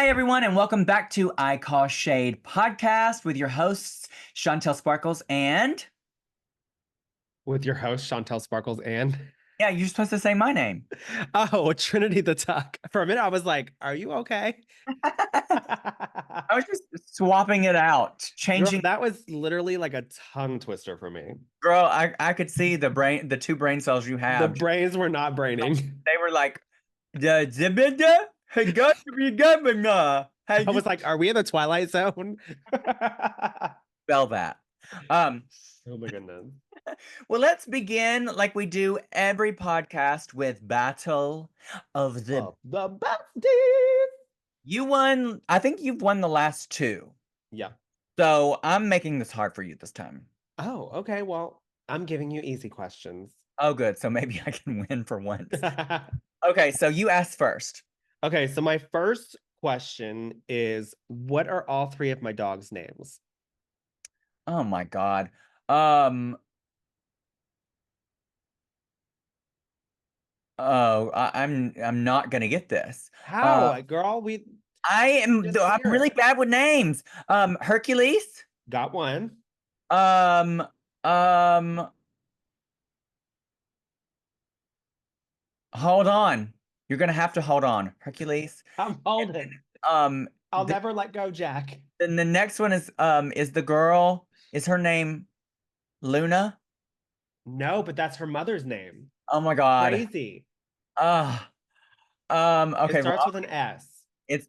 Hi, everyone, and welcome back to I Call Shade podcast with your hosts, Shontelle Sparkles and... With your host, Shontelle Sparkles and... Yeah, you're supposed to say my name. Oh, Trinity the Tuck. For a minute, I was like, are you okay? I was just swapping it out, Girl, changing. that was literally like a tongue twister for me. Girl, I could see the two brain cells you The have. brains were not braining. They were like, "The zibida, hey, got to be governor. Hey, I you was like, are we in the Twilight Zone? spell that." Um, Oh my goodness. well, let's begin like we do every podcast with Battle of the... The besties. You won. I think you've won the last two. Yeah. So I'm making this hard for you this time. Oh, okay. Well, I'm giving you easy questions. Oh, good. So maybe I can win for once. Okay, so you asked first. Okay, so my first question is, what are all three of my dogs' names? Oh my God. Um. I'm not gonna get this. How, girl? We just I'm hear really it. bad with names. Hercules. Got one. Um. Um. Hold on. You're gonna have to hold on. Hercules. I'm holding. Um. I'll never let go, Jack. Then the next one is the girl. Is her name Luna? No, but that's her mother's name. Oh my God. Crazy. Ah. It Okay. Well, starts with an S. it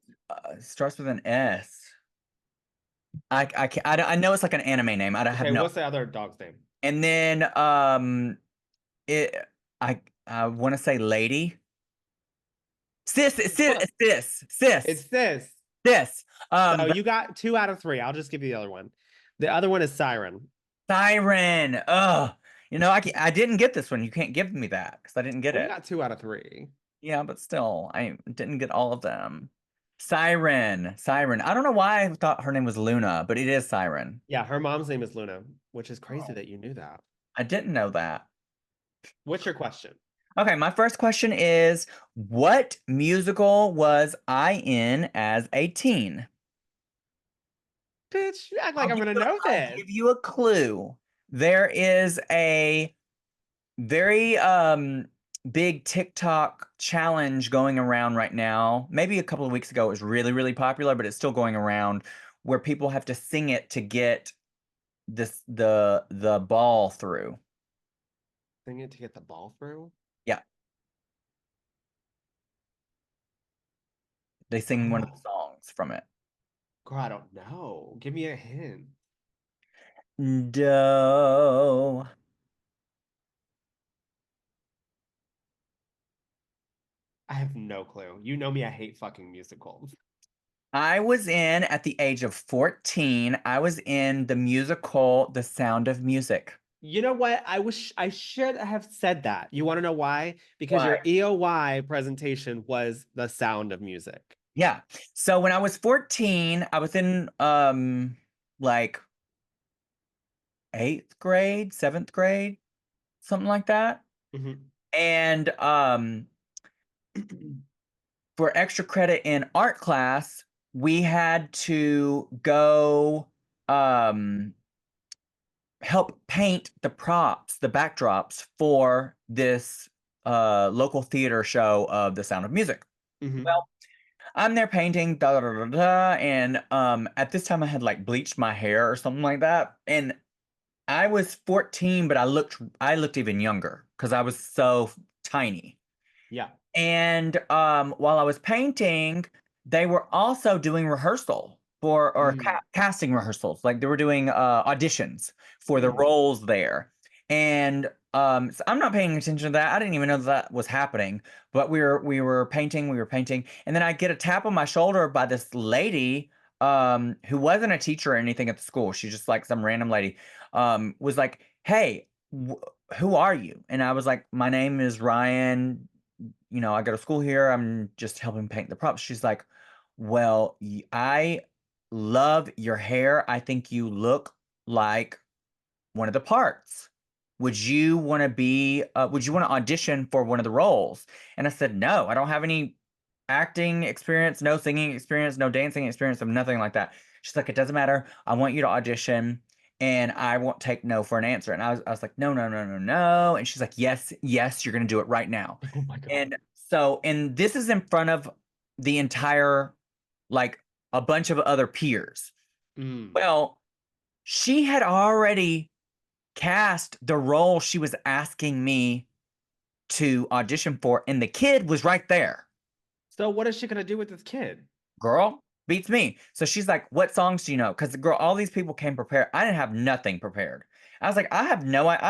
starts with an S. I can't. I know it's like an anime name. I don't have Okay, no. what's the other dog's name? And then it. I want to say lady. Close. Sis. It's this. Sis. So you got 2 out of 3. I'll just give you the other one. The other one is Siren. Siren. Ugh. I didn't get this one. You can't give me that because I didn't get Well, you it. got 2 out of 3. Yeah, but still, I didn't get all of them. Siren. Siren. I don't know why I thought her name was Luna, but it is Siren. Yeah, her mom's name is Luna, which is crazy Oh. that you knew that. I didn't know that. What's your question? Okay, my first question is, what musical was I in as a teen? Bitch, you act like I'm gonna know I'll this. give you a clue. There is a very big TikTok challenge going around right now. Maybe a couple of weeks ago it was really, really popular, but it's still going around where people have to sing it to get the ball through. Sing it to get the ball through? Yeah. They sing one of the Oh, songs from it. girl, I don't know. Give me a hint. No. I have no clue. You know me, I hate fucking musicals. At the age of 14, I was in the musical The Sound of Music. You know what? I should have said that. You want to know why? Because Why? your EOY presentation was The Sound of Music. Yeah. So when I was 14, I was in like 8th grade, 7th grade, something like that. Mhm. And for extra credit in art class, we had to go help paint the props, the backdrops for this local theater show of The Sound of Music. Mhm. Well, I'm there painting, da da da da da, and at this time I had like bleached my hair or something like that, and I was 14, but I looked even younger because I was so tiny. Yeah. And while I was painting, they were also doing rehearsal for or Mm. casting rehearsals. Like they were doing auditions for the Mm. roles there. And so I'm not paying attention to that. I didn't even know that was happening. But we were painting, and then I get a tap on my shoulder by this lady who wasn't a teacher or anything at the school. She's just like some random lady. Was like, "Hey, who are you?" And I was like, "My name is Ryan. I go to school here. I'm just helping paint the props." She's like, "Well, I love your hair. I think you look like one of the parts. Would you want to audition for one of the roles?" And I said, "No, I don't have any acting experience, no singing experience, no dancing experience, of nothing like that. She's like, it doesn't matter. I want you to audition and I won't take no for an answer. And I was like, no, no, no, no, no. And she's like, yes, yes, you're going to do it right now. Oh my God. And so, and this is in front of the entire, like a bunch of other peers. Mm. Well, she had already cast the role she was asking me to audition for, and the kid was right there. So what is she gonna do with this kid? Girl, beats me. So she's like, what songs do you know? Because girl, all these people came prepared. I didn't have nothing prepared. I was like, I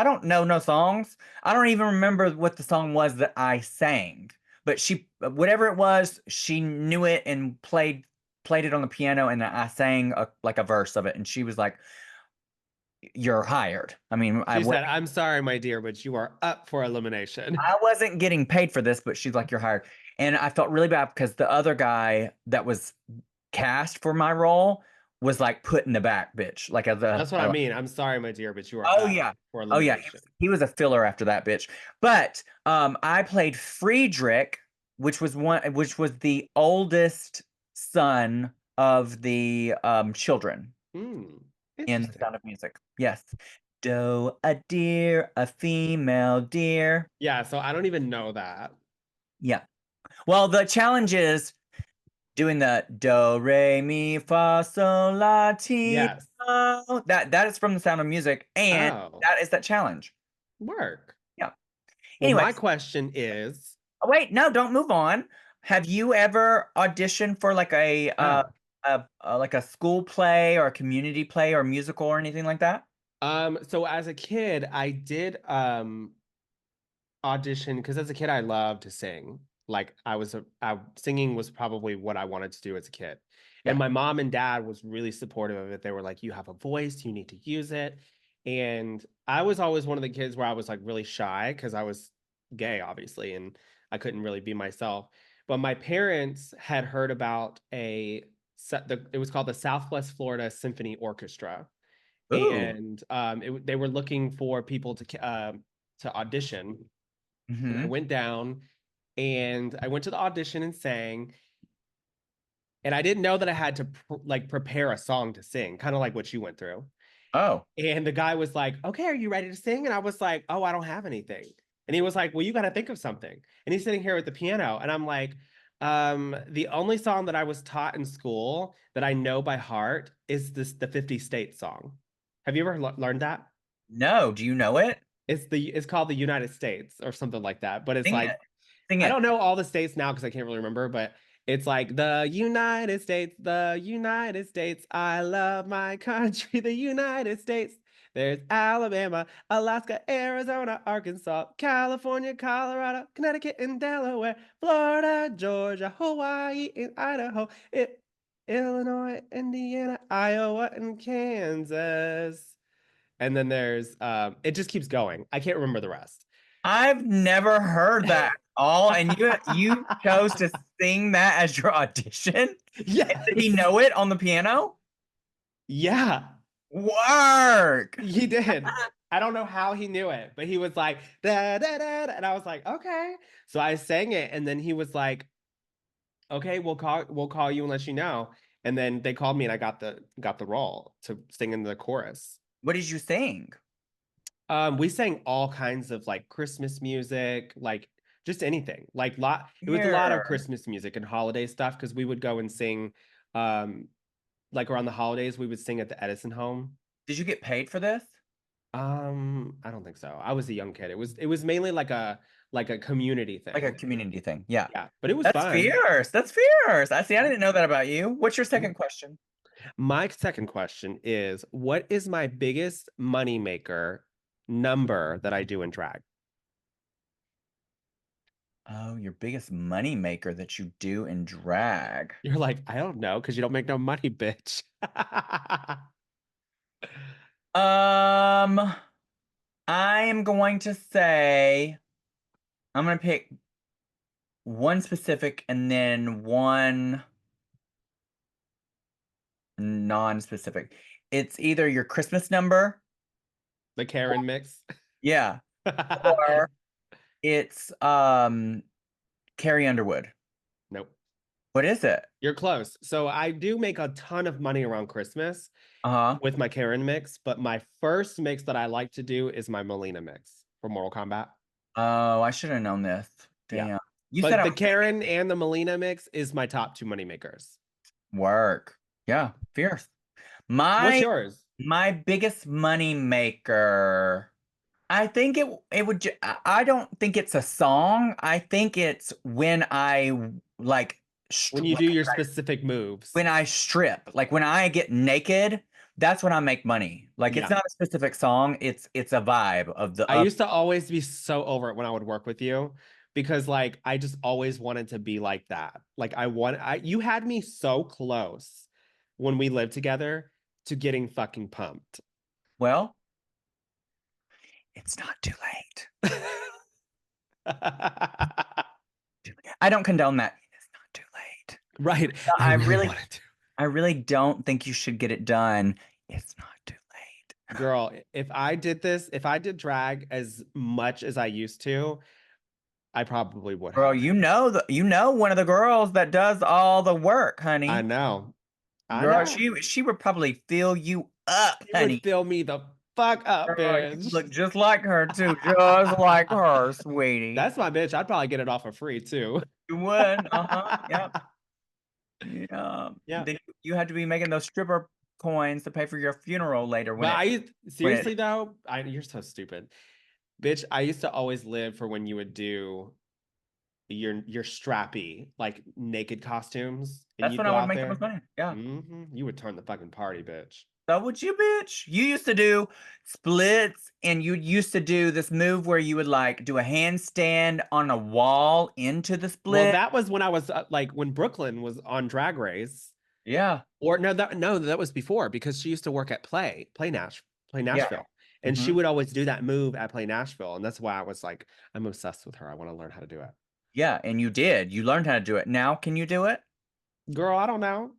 don't know no songs. I don't even remember what the song was that I sang. But she, whatever it was, she knew it and played it on the piano, and I sang like a verse of it, and she was like, "You're hired." I mean, She said, "I'm sorry, my dear, but you are up for elimination." I wasn't getting paid for this, but she's like, "You're hired." And I felt really bad because the other guy that was cast for my role was like put in the back, bitch. Like That's what I mean. I'm sorry, my dear, but you are oh up yeah, for oh yeah, elimination. he was a filler after that, bitch. But I played Friedrich, which was the oldest son of the children Hmm. in The Interesting. Sound of Music. Yes, doe, a deer, a female deer. Yeah, so I don't even know that. Yeah. Well, the challenge is doing the do re mi fa sol la ti Yes. do. That is from The Sound of Music, and Oh, that is that challenge. work. Yeah. Well, Anyways, my question is, oh, wait, no, don't move on. Have you ever auditioned for like ah, like a school play or a community play or musical or anything like that? so as a kid, I did audition because as a kid I loved to sing. Like singing was probably what I wanted to do as a kid. And Yeah. my mom and dad was really supportive of it. They were like, "You have a voice, you need to use it." And I was always one of the kids where I was like really shy because I was gay, obviously, and I couldn't really be myself. But my parents had heard about it was called the Southwest Florida Symphony Orchestra, Ooh. and they were looking for people to audition, and I Mm-hmm. went down and I went to the audition and sang. And I didn't know that I had to like prepare a song to sing, kind of like what you went through. Oh. And the guy was like, "Okay, are you ready to sing?" And I was like, "Oh, I don't have anything." And he was like, "Well, you got to think of something." And he's sitting here with the piano, and I'm like, the only song that I was taught in school that I know by heart is the 50 States song. Have you ever learned that? No, do you know it? It's called the United States or something like that. But it's Sing like it. Sing I it. don't know all the states now because I can't really remember, but it's like the United States. I love my country, the United States. There's Alabama, Alaska, Arizona, Arkansas, California, Colorado, Connecticut, and Delaware, Florida, Georgia, Hawaii, and Idaho, Illinois, Indiana, Iowa, and Kansas. And then there's it just keeps going. I can't remember the rest. I've never heard that at all, and you chose to sing that as your audition? Did he Yes. know it on the piano? Yeah, Work. he did. I don't know how he knew it, but he was like da da da, and I was like, okay. So I sang it, and then he was like, okay, we'll call you and let you know. And then they called me, and I got the role to sing in the chorus. What did you sing? We sang all kinds of like Christmas music, like just anything. It was a lot of Here. Christmas music and holiday stuff because we would go and sing, um, like around the holidays, we would sing at the Edison home. Did you get paid for this? I don't think so. I was a young kid. It was mainly like a community Like a thing. community thing. Yeah. Yeah, but it was That's fun. fierce. That's fierce. I see. I Yeah. didn't know that about you. What's your second question? My second question is, what is my biggest money maker number that I do in drag? Oh, your biggest money maker that you do in drag. You're like, I don't know, because you don't make no money, bitch. Um, I am going to say I'm gonna pick one specific and then one non-specific. It's either your Christmas number, The Karen mix. yeah, or it's Carrie Underwood. Nope. What is it? You're close. So I do make a ton of money around Christmas Uh-huh. with my Karen mix, but my first mix that I like to do is my Melina mix for Mortal Kombat. Oh, I should have known this. Yeah. Damn. You said But I the was gonna Karen and the Melina mix is my top two money makers. work. Yeah, fierce. What's My yours? my biggest money maker. I think it would I don't think it's a song. I think it's when I like When you do your specific moves. when I strip, like when I get naked, that's when I make money. Like it's Yeah. not a specific song, it's a vibe of the I of used to always be so over it when I would work with you because like I just always wanted to be like that. Like I you had me so close when we lived together to getting fucking pumped. well, it's not too late. I don't condone that. It's not too late. Right. I I really really wanted to. I really don't think you should get it done. It's not too late. Girl, if I did this, if I did drag as much as I used to, I probably would Girl, have. you know one of the girls that does all the work, I honey. know. I Girl, know. she would probably fill you up, It would honey. fill me the fuck up, Girl, you bitch. look just like her too, just like her, sweetie. That's my bitch. I'd probably get it off for free too. You would, uh-huh, yep, yeah. Yeah. Then you had to be making those stripper coins to pay for your funeral later But when it seriously though, you're so stupid. Bitch, I used to always live for when you would do your strappy, like naked costumes, and that's you'd when I go would out make the most there. money. Yeah. You would turn the fucking party, bitch. So would you, bitch? You used to do splits and you used to do this move where you would like do a handstand on a wall into the Well, split. that was when I was like when Brooklyn was on Drag Race. Yeah. Or no, that was before because she used to work at Play Yeah. Nashville. And she Hmm. would always do that move at Play Nashville. And that's why I was like, I'm obsessed with her. I want to learn how to do it. Yeah. And you did. You learned how to do it. Now, can you do it? Girl, I don't know.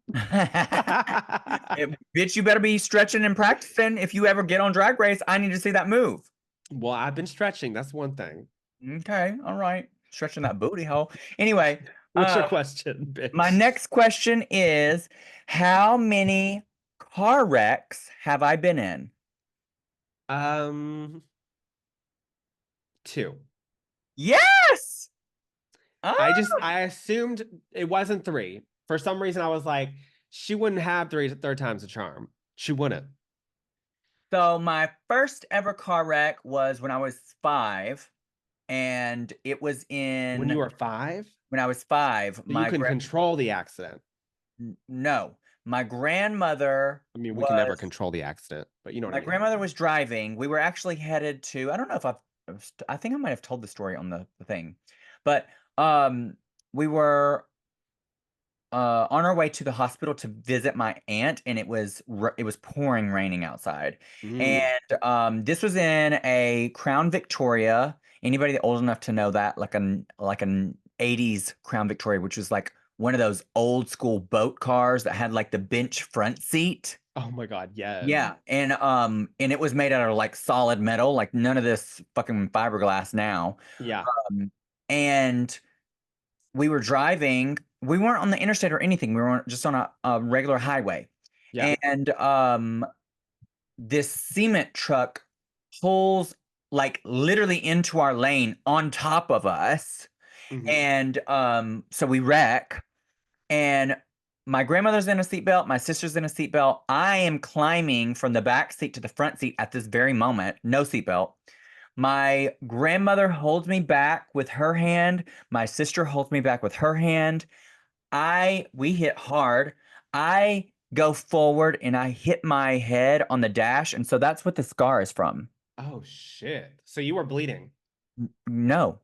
Bitch, you better be stretching and practicing. If you ever get on Drag Race, I need to see that move. Well, I've been stretching. That's one thing. Okay. All right. Stretching that booty hole. Anyway, What's your question, my bitch? next question is, how many car wrecks have I been in? Um, two. Yes. Ah, I assumed it wasn't three. For some reason, I was like, she wouldn't have third time's a charm. She wouldn't. so my first ever car wreck was when I was 5, and it was When you in were five, when I was 5. so you can control the accident. No, my grandmother I mean, we can never was control the accident, but you know what I my mean. grandmother was driving. We were actually headed to, I don't know if I think I might have told the story on the thing, but we were on our way to the hospital to visit my aunt, and it was pouring raining outside, Mm. and this was in a Crown Victoria. Anybody old enough to know that, like an 80s Crown Victoria, which was like one of those old school boat cars that had like the bench front seat. Oh my God, yes. Yeah, and it was made out of like solid metal, like none of this fucking fiberglass now. Yeah, And we were driving. We weren't on the interstate or anything. We were just on a regular highway. yeah. And this cement truck pulls like literally into our lane on top of us. Hmm. And so we wreck. And my grandmother's in a seatbelt, my sister's in a seatbelt. I am climbing from the back seat to the front seat at this very moment, no seatbelt. My grandmother holds me back with her hand. My sister holds me back with her hand. We hit hard. I go forward and I hit my head on the dash. And so that's what the scar is from. Oh shit. So you were bleeding. No,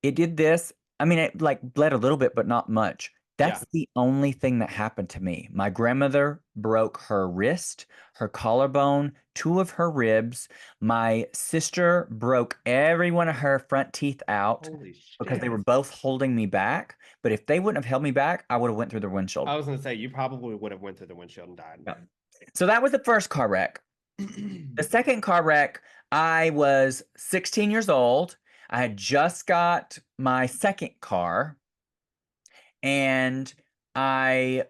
it did this. I mean, it like bled a little bit, but not much. Yeah. That's the only thing that happened to me. My grandmother broke her wrist, her collarbone, 2 of her ribs. My sister broke every one of her front teeth out Holy because they shit. were both holding me back. But if they wouldn't have held me back, I would have went through the windshield. I was gonna say you probably would have went through the windshield and died. Yeah. So that was the first car wreck. The second car wreck, I was 16 years old. I had just got my second car, and I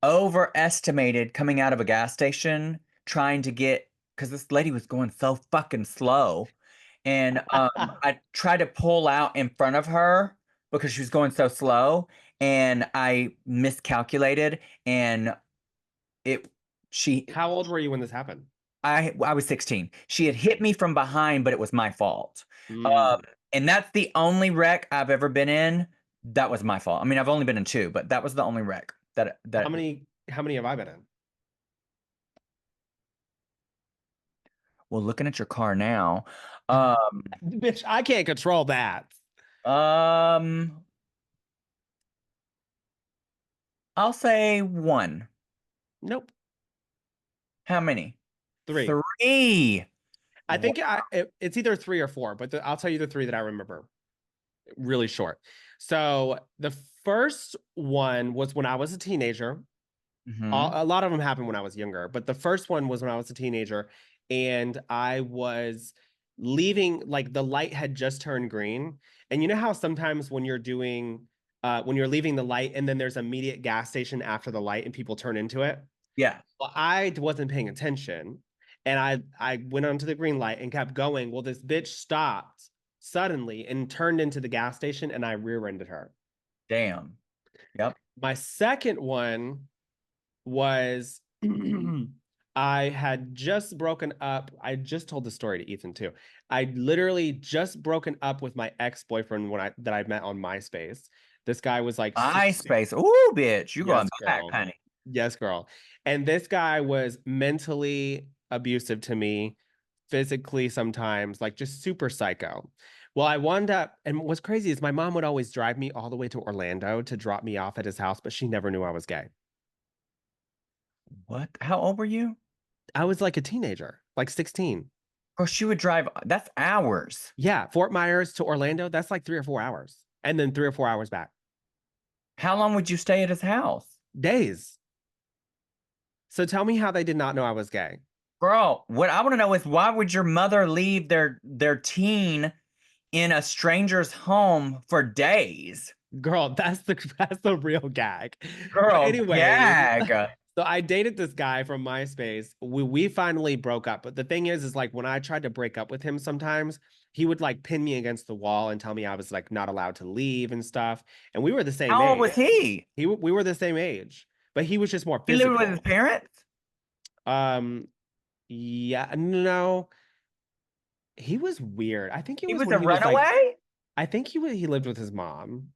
overestimated coming out of a gas station trying to get because this lady was going so fucking slow. And I tried to pull out in front of her because she was going so slow, and I miscalculated, and it she How old were you when this happened? I was 16. She had hit me from behind, but it was my fault. Um, Mm. and that's the only wreck I've ever been in. That was my fault. I mean, I've only been in two, but that was the only wreck How that many have I been in? well, looking at your car now. Um, Bitch, I can't control that. um, I'll say one. Nope. How many? 3. Three. I Wow. think it's either 3 or 4, but I'll tell you the 3 that I remember. Really short. So the first one was when I was a teenager. Hmm. A lot of them happened when I was younger, but the first one was when I was a teenager and I was leaving, like the light had just turned green. And you know how sometimes when you're leaving the light and then there's immediate gas station after the light and people turn into it? Yeah. Well, I wasn't paying attention and I went onto the green light and kept going. Well, this bitch stopped suddenly and turned into the gas station and I rear-ended her. Damn. Yep. My second one was I had just broken up. I just told the story to Ethan too. I literally just broken up with my ex-boyfriend when I met on MySpace. This guy was like MySpace. Ooh, bitch. You going yes, back, girl. honey. Yes, girl. And this guy was mentally abusive to me, physically sometimes, like just super psycho. Well, I wound up, and what's crazy is my mom would always drive me all the way to Orlando to drop me off at his house, but she never knew I was gay. What? How old were you? I was like a teenager, like 16. Girl, she would drive. That's hours. Yeah, Fort Myers to Orlando, that's like 3 or 4 hours. And then 3 or 4 hours back. How long would you stay at his house? Days. So tell me how they did not know I was gay. Girl, what I want to know is why would your mother leave their teen in a stranger's home for days? Girl, that's the real gag. But Girl, anyways, gag. so I dated this guy from MySpace. We finally broke up. But the thing is like when I tried to break up with him sometimes, he would like pin me against the wall and tell me I was like not allowed to leave and stuff. And we were the same How old age. was he? We were the same age, but he was just more He lived with his physical. parents? Um, yeah, no, he was weird. I think it He was was when a he was like, runaway? I think he lived with his mom.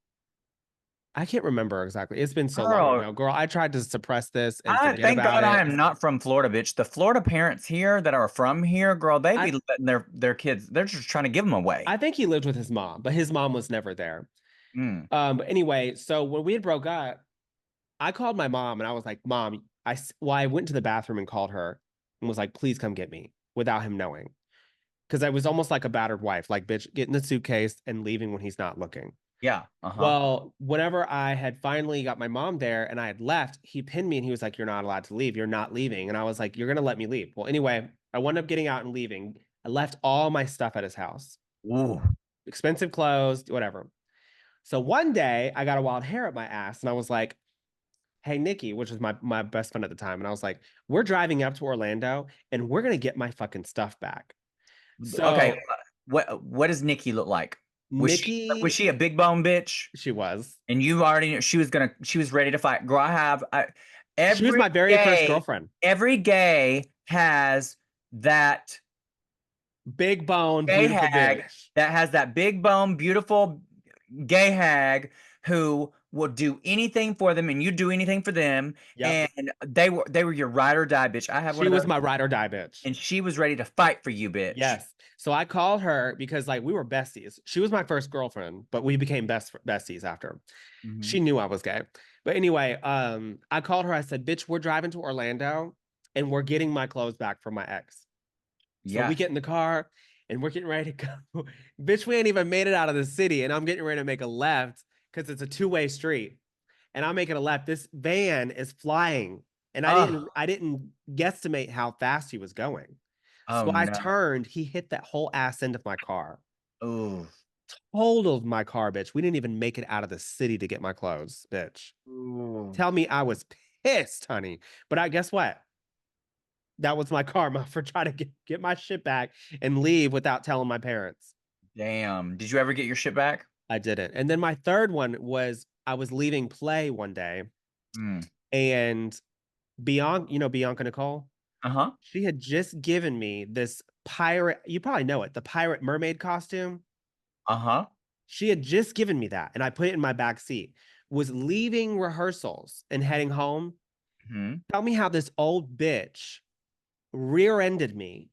I can't remember exactly. It's been so long Girl, ago. Girl, I tried to suppress this and I forget thank about God I it. am not from Florida, bitch. The Florida parents here that are from here, girl, they I be letting their kids, they're just trying to give them away. I think he lived with his mom, but his mom was never there. Mm, But anyway, so when we had broke up, I called my mom and I was like, "Mom, I went to the bathroom and called her and was like, please come get me without him knowing." Because I was almost like a battered wife, like, bitch, get in the suitcase and leaving when he's not looking. yeah, uh-huh. Well, whenever I had finally got my mom there and I had left, he pinned me and he was like, "You're not allowed to leave. You're not leaving." And I was like, "You're going to let me leave." Well, anyway, I wound up getting out and leaving. I left all my stuff at his house, Ooh. expensive clothes, whatever. So one day I got a wild hair up my ass and I was like, "Hey, Nikki," which was my best friend at the time. And I was like, "We're driving up to Orlando and we're going to get my fucking stuff back." Okay, So what does Nikki look like? Was Nikki, she a big bone bitch? she was. And you already knew she was ready to fight. Girl, She was every my very first gay, girlfriend. every gay has that Big bone, gay beautiful hag bitch. that has that big bone, beautiful gay hag who will do anything for them and you do anything for them. Yep. And they were your ride or die, bitch. I have one She of was those, my ride or die bitch. and she was ready to fight for you, bitch. Yes. So I called her because like we were besties. She was my first girlfriend, but we became besties after. Hmm. She knew I was gay. But anyway, I called her. I said, "Bitch, we're driving to Orlando and we're getting my clothes back from my ex." So we Yes. get in the car and we're getting ready to go. Bitch, we ain't even made it out of the city and I'm getting ready to make a left because it's a two-way street. And I'm making a left. This van is flying and I Oh, didn't I didn't guesstimate how fast he was going. oh So I no. turned, he hit that whole ass end of my car. Ooh. totaled my car, bitch. We didn't even make it out of the city to get my clothes, bitch. Ooh. Tell me I was pissed, honey. But I guess what? That was my karma for trying to get my shit back and leave without telling my parents. Damn. Did you ever get your shit back? I didn't. And then my third one was I was leaving play one day Mm. and Bianca, Bianca Nicole, Uh-huh. she had just given me this pirate, you probably know it, the pirate mermaid costume. Uh-huh. She had just given me that and I put it in my back seat. Was leaving rehearsals and heading home. Hmm. Tell me how this old bitch rear-ended me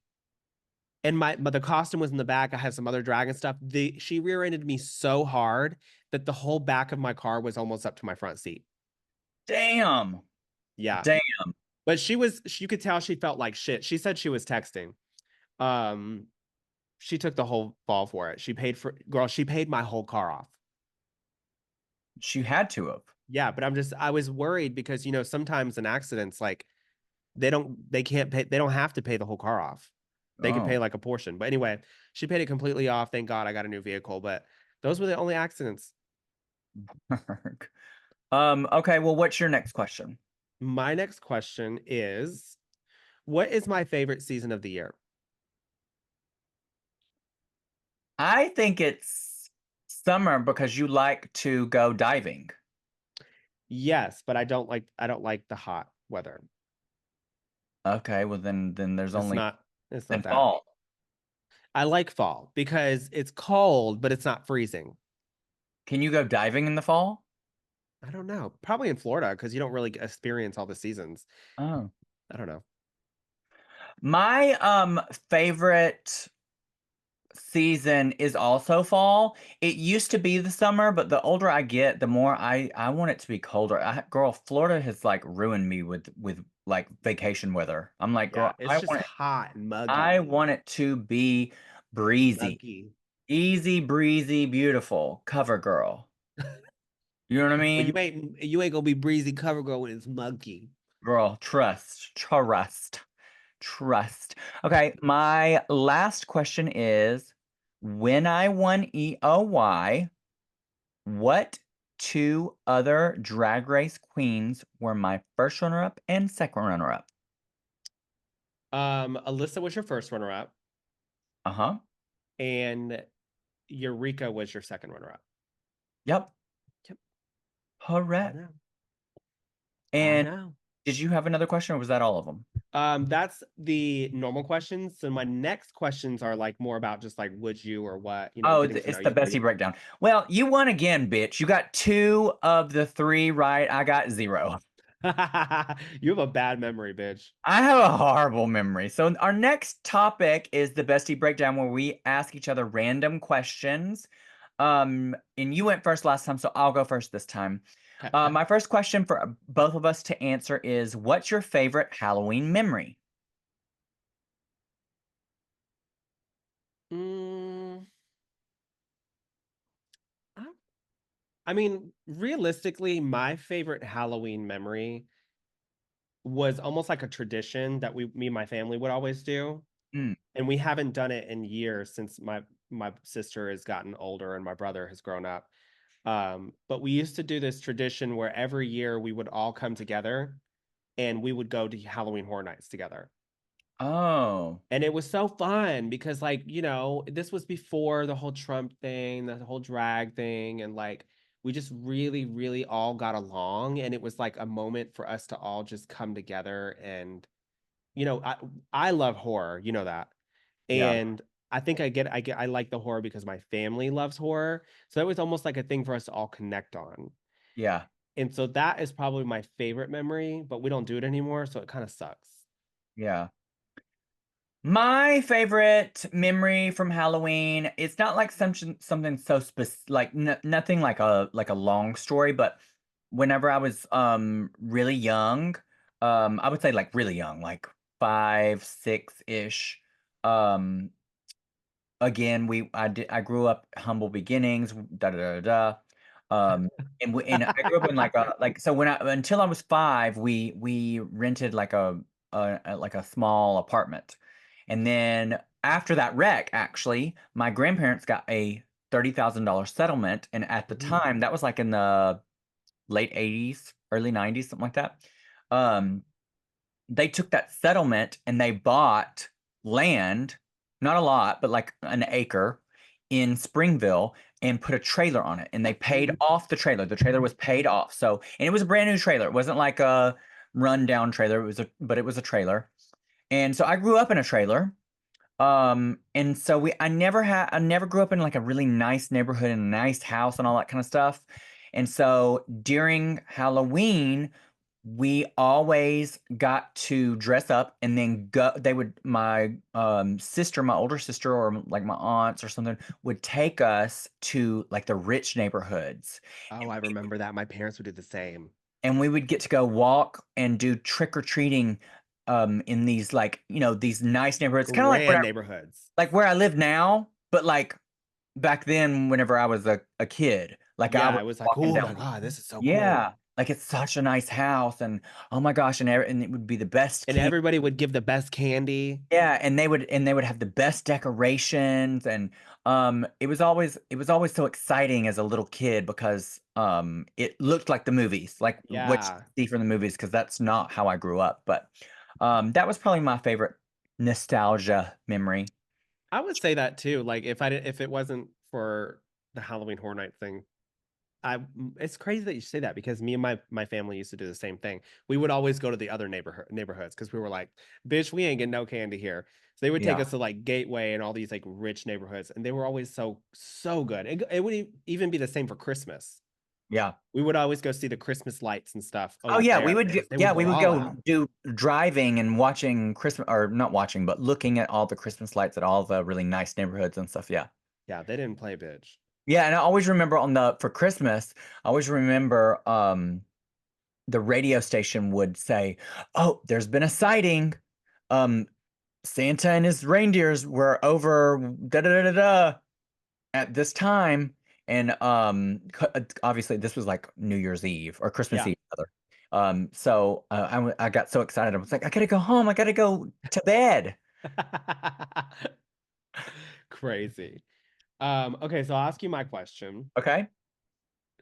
and but the costume was in the back. I had some other dragon stuff. She rear-ended me so hard that the whole back of my car was almost up to my front seat. Damn. Yeah. Damn. But you could tell she felt like shit. She said she was texting. Um, she took the whole fall for it. She paid my whole car off. She had to have. Yeah, but I was worried because, sometimes in accidents, like they can't pay, they don't have to pay the whole car off. They could pay Oh. like a portion. But anyway, she paid it completely off. Thank God I got a new vehicle. But those were the only accidents. Okay, well, what's your next question? My next question is, what is my favorite season of the year? I think it's summer because you like to go diving. Yes, but I don't like the hot weather. Okay, well then there's It's only not it's then not that. fall. I like fall because it's cold, but it's not freezing. Can you go diving in the fall? I don't know. Probably in Florida because you don't really experience all the seasons. Oh. I don't know. My favorite season is also fall. It used to be the summer, but the older I get, the more I want it to be colder. Girl, Florida has like ruined me with like vacation weather. I'm like, Yeah, girl, it's just hot and I muggy. want it to be breezy, Muggy. easy breezy, beautiful. Cover girl. You know what I Well, mean? you ain't gonna be breezy cover girl when it's muggy. Girl, trust. Okay, my last question is when I won EOY, what two other Drag Race queens were my first runner-up and second runner-up? Alyssa was your first runner up, Uh-huh. and Eureka was your second runner up. Yep. Yep, I Correct. know. I And know. did you have another question or was that all of them? That's the normal questions. So my next questions are like more about just like would you or what, Oh, getting to know it's the you. Bessie breakdown. Well, you won again, bitch. You got two of the three right. I got zero. You have a bad memory, bitch. I have a horrible memory. So our next topic is the bestie breakdown where we ask each other random questions. And you went first last time, so I'll go first this time. Okay. My first question for both of us to answer is what's your favorite Halloween memory? Mm, I I mean, realistically, my favorite Halloween memory was almost like a tradition that me and my family would always do. Mm. And we haven't done it in years since my sister has gotten older and my brother has grown up. But we used to do this tradition where every year we would all come together and we would go to Halloween Horror Nights together. Oh, And it was so fun because, like, this was before the whole Trump thing, the whole drag thing, and like we just really, really all got along. And it was like a moment for us to all just come together. And, I love horror, you know that. yeah, And I like the horror because my family loves horror. So that was almost like a thing for us to all connect on. yeah, And so that is probably my favorite memory, but we don't do it anymore. So it kind of sucks. yeah. My favorite memory from Halloween, it's not like something so specific, like n nothing like a long story, but whenever I was really young, I would say like really young, like 5, 6-ish. Um I grew up humble beginnings, da da da da. And I grew up in like a like so when I until I was 5, we rented like like a small apartment. And then after that wreck, actually, my grandparents got a $30,000 settlement. And at the Mhm. time, that was like in the late 80s, early 90s, something like that. Um, they took that settlement and they bought land, not a lot, but like an acre in Springville and put a trailer on it. And they paid off the trailer. The trailer was paid off. So, and it was a brand new trailer. It wasn't like a rundown trailer. But it was a trailer. And so I grew up in a trailer. And so I never grew up in like a really nice neighborhood and a nice house and all that kind of stuff. And so during Halloween, we always got to dress up and then go. My sister, my older sister, or like my aunts or something, would take us to like the rich neighborhoods. Oh, I remember that. My parents would do the same. And we would get to go walk and do trick or treating in these like, these nice neighborhoods, kind of Grand neighborhoods. like where I live now, but like back then whenever I was a kid, like I Yeah, was it was like, walking oh down. my God, this is so Yeah, cool. like it's such a nice house, and oh my gosh, and it would be the best And candy. everybody would give the best candy. Yeah, and they would have the best decorations, and it was always so exciting as a little kid because it looked like the movies, like what Yeah. you see from the movies, because that's not how I grew up. But that was probably my favorite nostalgia memory. I would say that too. Like if it wasn't for the Halloween Horror Night thing, it's crazy that you say that because me and my family used to do the same thing. We would always go to the other neighborhoods because we were like, bitch, we ain't getting no candy here. So they would take Yeah, us to like Gateway and all these like rich neighborhoods, and they were always so good. It would even be the same for Christmas. yeah. We would always go see the Christmas lights and stuff Oh over yeah, there because they would yeah, go we would all go out. do driving and watching Christmas, or not watching, but looking at all the Christmas lights at all the really nice neighborhoods and stuff. Yeah. Yeah, they didn't play bitch. Yeah, and I always remember for Christmas, I always remember the radio station would say, "Oh, there's been a sighting. Um Santa and his reindeers were over da da da da da at this time." And obviously this was like New Year's Eve or Christmas Yeah. Eve rather. So I got so excited. I was like, I gotta go home. I gotta go to bed. Crazy. Okay, so I'll ask you my question. Okay.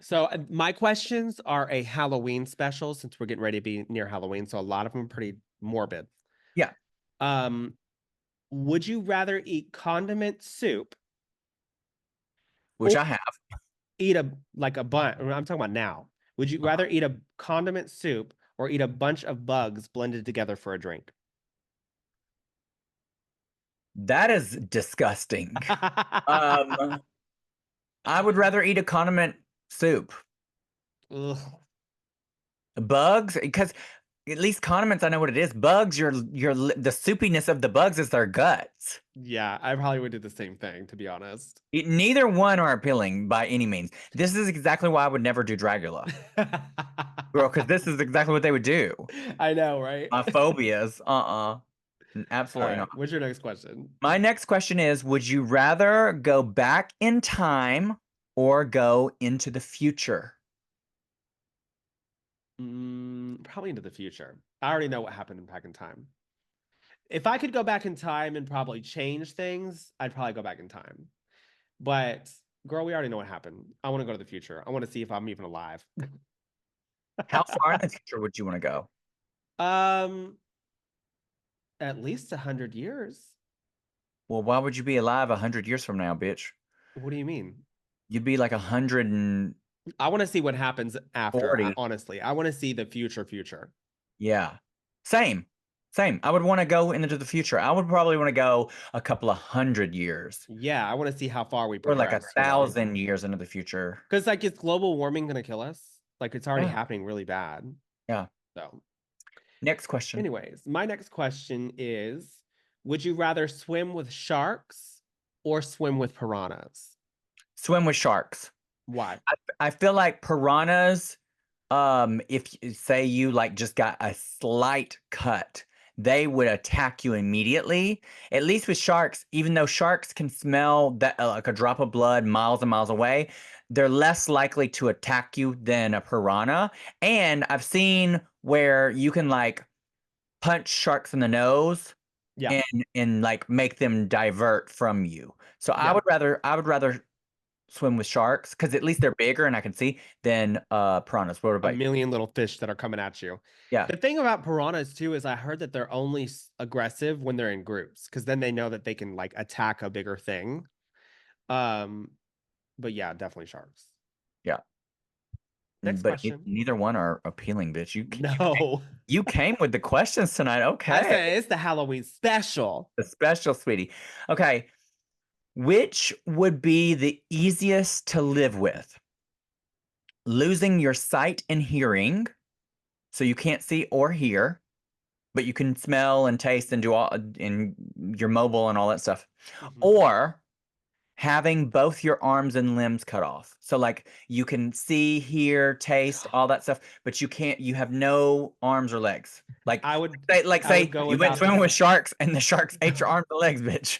So my questions are a Halloween special since we're getting ready to be near Halloween, so a lot of them are pretty morbid. Yeah, Um, would you rather eat condiment soup which or I have. eat a bun? I'm talking about now. Would you rather eat a condiment soup or eat a bunch of bugs blended together for a drink? That is disgusting. Um, I would rather eat a condiment soup. Ugh. Bugs, because at least condiments, I know what it is. Bugs, the soupiness of the bugs is their guts. Yeah, I probably would do the same thing, to be honest. Neither one are appealing by any means. This is exactly why I would never do Dragula, girl, because this is exactly what they would do. I know, right? My phobias, All absolutely right, not. what's your next question? My next question is, would you rather go back in time or go into the future? Probably into the future. I already know what happened back in time. If I could go back in time and probably change things, I'd probably go back in time. But girl, we already know what happened. I want to go to the future. I want to see if I'm even alive. How far in the future would you want to go? um, at least 100 years. Well, why would you be alive 100 years from now, bitch? What do you mean? You'd be like 140. I want to see what happens after. Honestly, I want to see the future. Yeah. Same. Same. I would want to go into the future. I would probably want to go a couple of 100 years Yeah, I want to see how far we or like a progress. 1,000 years into the future. Because like, is global warming gonna kill us? Like, it's already Yeah. happening really bad. Yeah. So, Next question. anyways, my next question is: would you rather swim with sharks or swim with piranhas? Swim with sharks. Why? I feel like piranhas, if say you like just got a slight cut, they would attack you immediately. At least with sharks, even though sharks can smell that like a drop of blood miles and miles away, they're less likely to attack you than a piranha. And I've seen where you can like punch sharks in the nose Yeah, and like make them divert from you. So I yeah. would rather swim with sharks because at least they're bigger and I can see than piranhas. What A about you? million little fish that are coming at you. Yeah. The thing about piranhas too is I heard that they're only aggressive when they're in groups because then they know that they can like attack a bigger thing. Um, but yeah, definitely sharks. Yeah. Next But question. neither one are appealing, bitch. No, You came with the questions tonight. I Okay. said it's the Halloween special. The special, sweetie. Okay. Which would be the easiest to live with? Losing your sight and hearing, so you can't see or hear, but you can smell and taste and do all and you're mobile and all that stuff. Mhm. Or having both your arms and limbs cut off. So like you can see, hear, taste, all that stuff, but you have no arms or legs. Like I would I would say go you went without swimming this. with sharks and the sharks ate your arms and legs, bitch.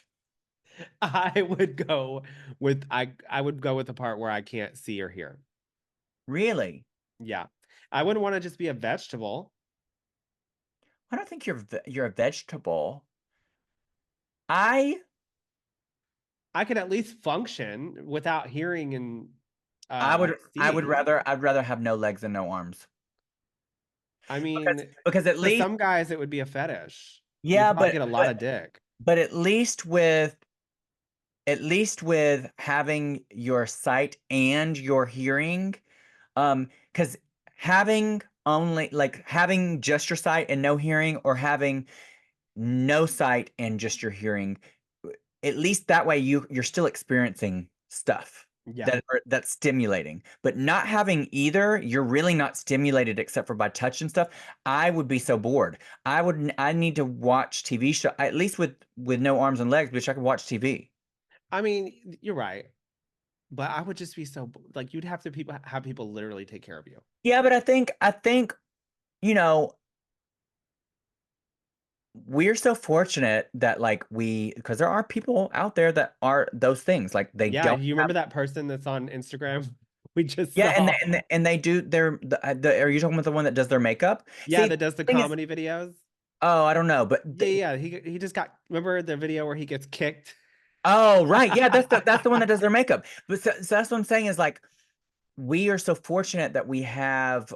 I would go I would go with the part where I can't see or hear. Really? Yeah. I wouldn't want to just be a vegetable. I don't think you're a vegetable. I I could at least function without hearing and I would like seeing. I'd rather have no legs and no arms. I Because mean, because at for least some guys it would be a fetish. You'd yeah, probably get a lot of dick. but at least with having your sight and your hearing, because having only like having just your sight and no hearing, or having no sight and just your hearing, at least that way you're still experiencing stuff Yeah. that's stimulating. But not having either, you're really not stimulated except for by touch and stuff. I would be so bored. I need to watch TV show at least with no arms and legs, which I could watch TV. I mean, you're right. But I would just be so like you'd have to people have people literally take care of you. Yeah, but I think you know we're so fortunate that like because there are people out there that are those things like they Yeah, don't you have. remember that person that's on Instagram we just Yeah, saw? and they do are you talking about the one that does their makeup? Yeah, See, the that does the thing is, comedy videos. oh, I don't know, but Yeah, yeah. He just got remember the video where he gets kicked? oh, right, yeah, that's the one that does their makeup. But so that's what I'm saying is like we are so fortunate that we have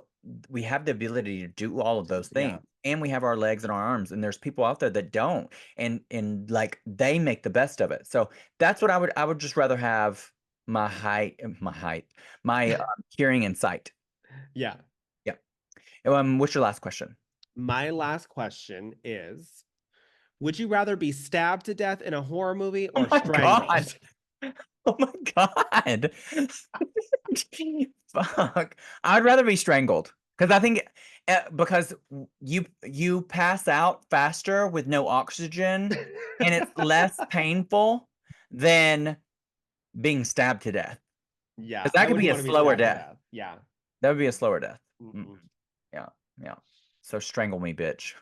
the ability to do all of those Yeah. things, and we have our legs and our arms, and there's people out there that don't, and like they make the best of it. So that's what I would just rather have my hearing and sight. Yeah. Yeah. What's your last question? My last question is, would you rather be stabbed to death in a horror movie Oh or my God. strangled? Oh my God. Fuck. I'd rather be strangled because I think because you pass out faster with no oxygen and it's less painful than being stabbed to death. Yeah, Because that I could wouldn't be a want to be slower stabbed to death. death. Yeah. That would be a slower death. Mm, Mm-mm. yeah, yeah. So strangle me, bitch.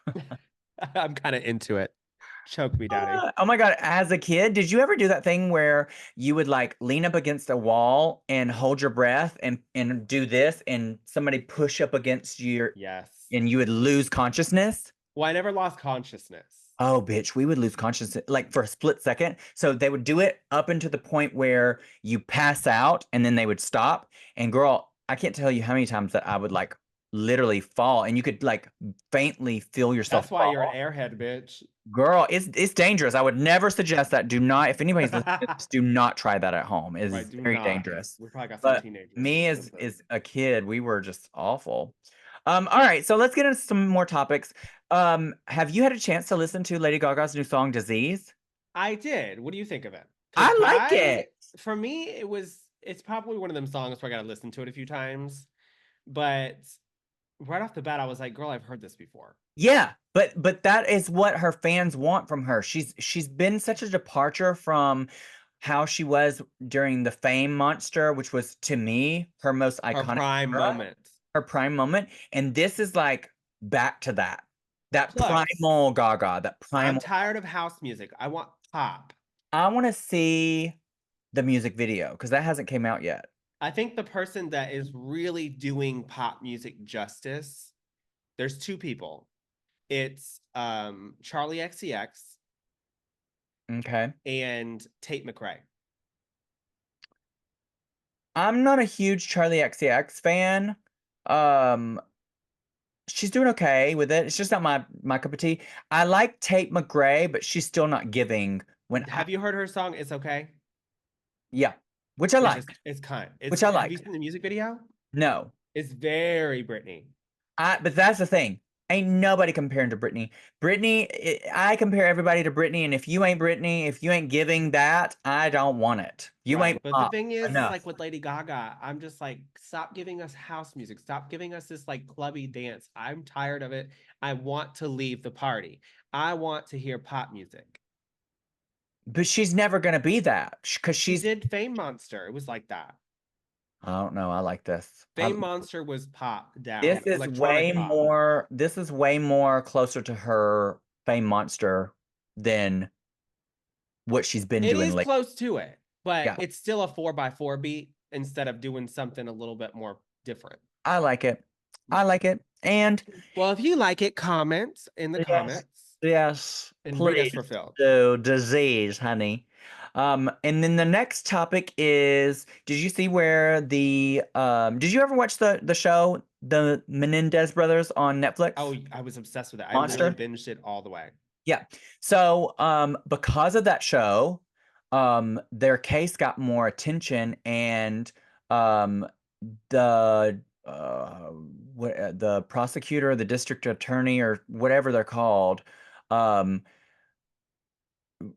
I'm kind of into it. Choke me, daddy. Oh my God. As a kid, did you ever do that thing where you would like lean up against a wall and hold your breath and do this and somebody push up against you Yes. and you would lose consciousness? Well, I never lost consciousness. Oh, bitch, we would lose consciousness like for a split second. So they would do it up into the point where you pass out and then they would stop. And girl, I can't tell you how many times that I would like literally fall and you could like faintly feel yourself That's why you're an fall. airhead, bitch. Girl, it's dangerous. I would never suggest that. Do not, if anybody's listening to this, do not try that at home. It Right, is do very not. dangerous. We probably got some But teenagers me listening as to this. is a kid, we were just awful. All right, so let's get into some more topics. Have you had a chance to listen to Lady Gaga's new song "Disease"? I did. What do you think of it? Because I like it. for me, it's probably one of them songs where I got to listen to it a few times. But right off the bat, I was like, girl, I've heard this before. Yeah, but that is what her fans want from her. She's been such a departure from how she was during the Fame Monster, which was to me her most Her iconic prime era, moment. her prime moment, and this is like back to that. That Plus, primal Gaga, that I'm primal. tired of house music. I want pop. I want to see the music video because that hasn't came out yet. I think the person that is really doing pop music justice, there's two people. It's Charlie XCX Okay. and Tate McRae. I'm not a huge Charlie XCX fan. Um, she's doing okay with it. It's just not my cup of tea. I like Tate McRae, but she's still not giving when I Have you heard her song? It's okay. yeah, which I Yeah, like, it's kind. It's which I have you like. seen the music video? No, It's very Britney. but that's the thing. Ain't nobody comparing to Britney. I compare everybody to Britney, and if you ain't Britney, if you ain't giving that, I don't want it. You Right. ain't But the pop thing is enough. like with Lady Gaga, I'm just like, stop giving us house music. Stop giving us this like clubby dance. I'm tired of it. I want to leave the party. I want to hear pop music. But she's never gonna be that because She she's. did Fame Monster. It was like that. I don't know. I like this. Fame Monster was pop This down, is electronic way pop. more. This is way more closer to her Fame Monster than what she's been It doing is lately. close to it, but Yeah, it's still a 4x4 beat instead of doing something a little bit more different. I like it. I Yeah. like it. And Well, if you like it, comment in the yes, comments yes, and bring us please fulfilled. do disease, honey. And then the next topic is, did you see where did you ever watch the show, the Menendez brothers on Oh, Netflix? I was obsessed with it. I literally Monster? binged it all the way. Yeah. So, because of that show, their case got more attention, and um, the the prosecutor, the district attorney, or whatever they're called, um,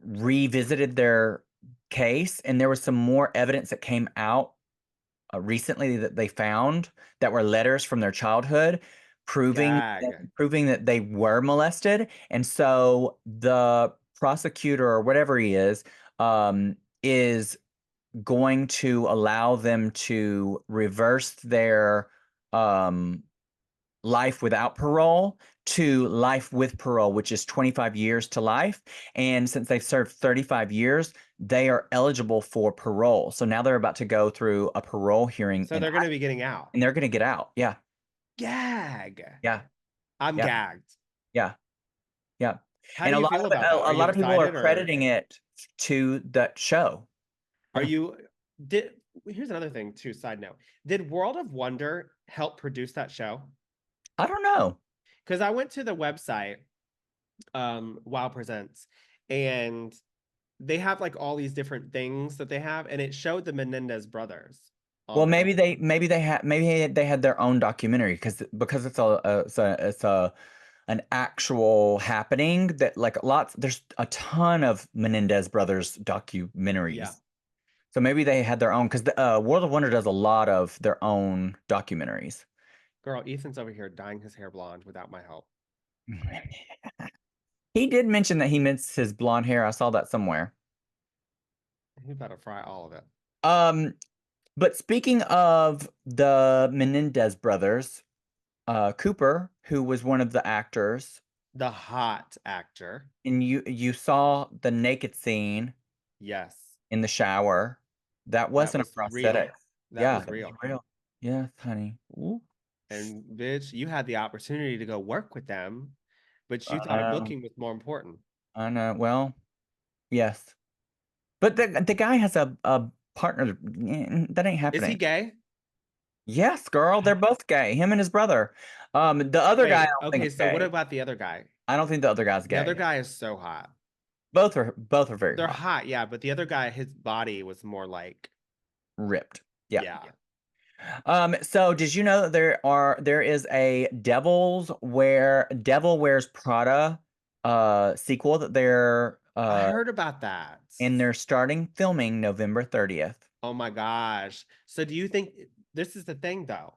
revisited their case, and there was some more evidence that came out recently that they found that were letters from their childhood Gag. proving that they were molested. And so the prosecutor or whatever he is going to allow them to reverse their um, life without parole to life with parole, which is 25 years to life. And since they've served 35 years, they are eligible for parole. So now they're about to go through a parole hearing, So they're going to be getting out. and they're going to get out. Yeah. Gag. Yeah. I'm Yeah. gagged. Yeah. Yeah. How And do you feel about that? Are a you lot of people are excited or crediting it to that show. are you did here's another thing too, side note. Did World of Wonder help produce that show? I don't know. Because I went to the website, Wow Presents, and they have like all these different things that they have, and it showed the Menendez brothers Well, on there. maybe they had their own documentary because it's a an actual happening that like lots there's a ton of Menendez brothers Yeah. documentaries. So maybe they had their own because the World of Wonder does a lot of their own documentaries. Girl, Ethan's over here dyeing his hair blonde without my help. He did mention that he missed his blonde hair. I saw that somewhere. He better fry all of it. Um, but speaking of the Menendez brothers, Cooper, who was one of the actors, The hot actor. and you saw the naked scene Yes. in the shower. That That wasn't a was prosthetic. real. That Yeah, was that was real. real. Yes, honey. Ooh. And bitch, you had the opportunity to go work with them, but you thought a Um, booking was more important. I know. Well, yes. But the guy has a partner. That ain't Is he happening. gay? Yes, girl, they're both gay. Him and his brother. The other guy, I Wait, don't think okay, is so what gay. about the other guy? I don't think the other guy's The other gay. guy is so hot. Both are very They're hot. hot, yeah, but the other guy, his body was more like, Ripped. Yeah. yeah. So did you know that there is a Devil Wears Prada sequel that I heard about that. they're starting filming November 30th. Oh my gosh. So do you think this is the thing though?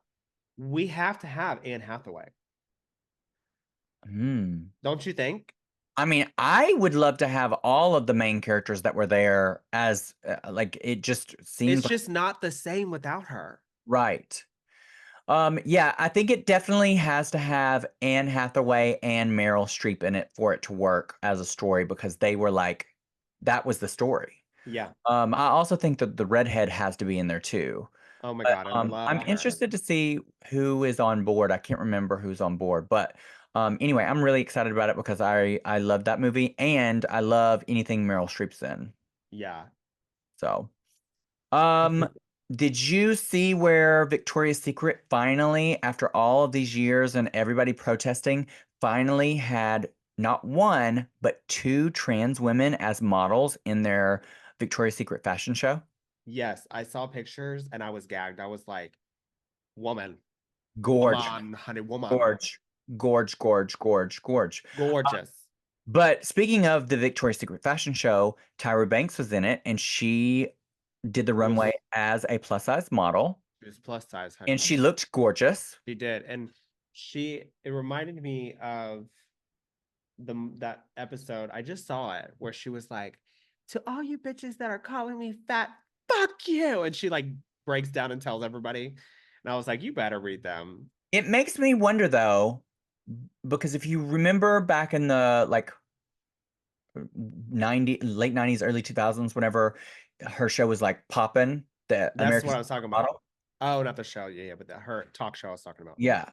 We have to have Anne Hathaway. Hmm. Don't you think? I mean, I would love to have all of the main characters that were there as like it just It's seems like just not the same without her. right. Yeah, I think it definitely has to have Anne Hathaway and Meryl Streep in it for it to work as a story because they were like that was the story. Yeah. I also think that the redhead has to be in there too. Oh my But God, I would I'm love her. interested to see who is on board. I can't remember who's on board, but anyway, I'm really excited about it because I love that movie and I love anything Meryl Streep's in. Yeah. So, um, Did you see where Victoria's Secret finally, after all of these years and everybody protesting, finally had not one, but two trans women as models in their Victoria's Secret fashion show? Yes, I saw pictures and I was gagged. I was like, woman, Gorge, woman, honey, woman. gorge, gorge, gorge, gorge, gorge. Gorgeous. But speaking of the Victoria's Secret fashion show, Tyra Banks was in it and she did the runway Was as a plus size model she was plus size, and honey. she looked gorgeous. She did. And it reminded me of that episode. I just saw it where she was like, to all you bitches that are calling me fat, fuck you. And she like breaks down and tells everybody. And I was like, you better read them. It makes me wonder though, because if you remember back in the like late 90s, early 2000s, whenever her show was like poppin', the That's what America's I was talking about. Model. Oh, not the show. Yeah, yeah, but her talk show I was talking about. Yeah.